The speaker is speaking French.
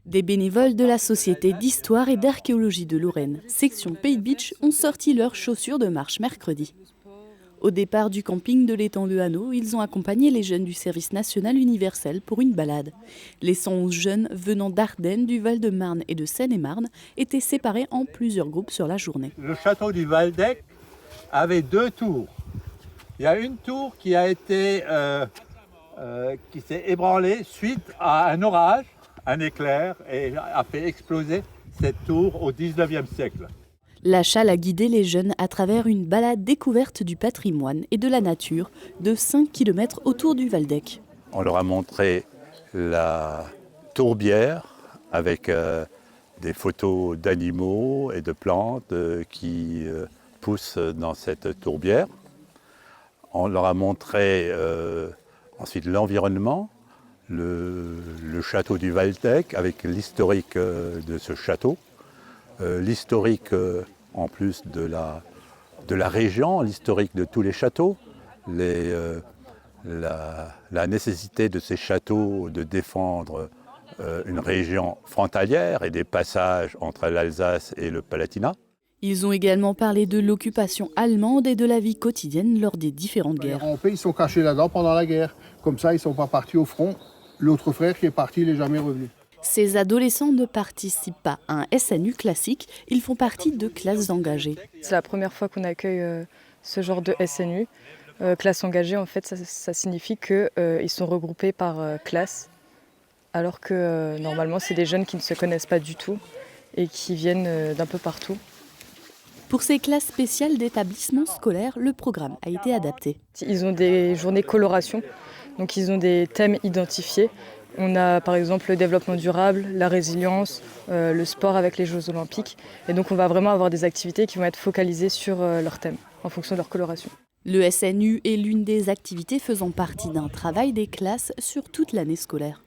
Des bénévoles de la Société d'histoire et d'archéologie de Lorraine, section Pays de Bitche, ont sorti leurs chaussures de marche mercredi. Au départ du camping de l'étang Le Hanau, ils ont accompagné les jeunes du service national universel pour une balade. Les 111 jeunes venant d'Ardennes, du Val-de-Marne et de Seine-et-Marne étaient séparés en plusieurs groupes sur la journée. Le château du Waldeck avait 2 tours. Il y a une tour qui a été qui s'est ébranlée suite à un orage, un éclair, et a fait exploser cette tour au 19e siècle. La Chale a guidé les jeunes à travers une balade découverte du patrimoine et de la nature de 5 km autour du Waldeck. On leur a montré la tourbière avec des photos d'animaux et de plantes qui poussent dans cette tourbière. On leur a montré ensuite l'environnement, le château du Waldeck avec l'historique de ce château, l'historique en plus de la région, l'historique de tous les châteaux, la nécessité de ces châteaux de défendre une région frontalière et des passages entre l'Alsace et le Palatinat. Ils ont également parlé de l'occupation allemande et de la vie quotidienne lors des différentes guerres. En paix, ils sont cachés là-dedans pendant la guerre. Comme ça, ils ne sont pas partis au front. L'autre frère qui est parti, il n'est jamais revenu. Ces adolescents ne participent pas à un SNU classique, ils font partie de classes engagées. C'est la première fois qu'on accueille ce genre de SNU. Classe engagée, en fait, ça signifie qu'ils sont regroupés par classe, alors que normalement, c'est des jeunes qui ne se connaissent pas du tout et qui viennent d'un peu partout. Pour ces classes spéciales d'établissements scolaires, le programme a été adapté. Ils ont des journées coloration, donc ils ont des thèmes identifiés. On a par exemple le développement durable, la résilience, le sport avec les Jeux Olympiques. Et donc on va vraiment avoir des activités qui vont être focalisées sur leur thème, en fonction de leur coloration. Le SNU est l'une des activités faisant partie d'un travail des classes sur toute l'année scolaire.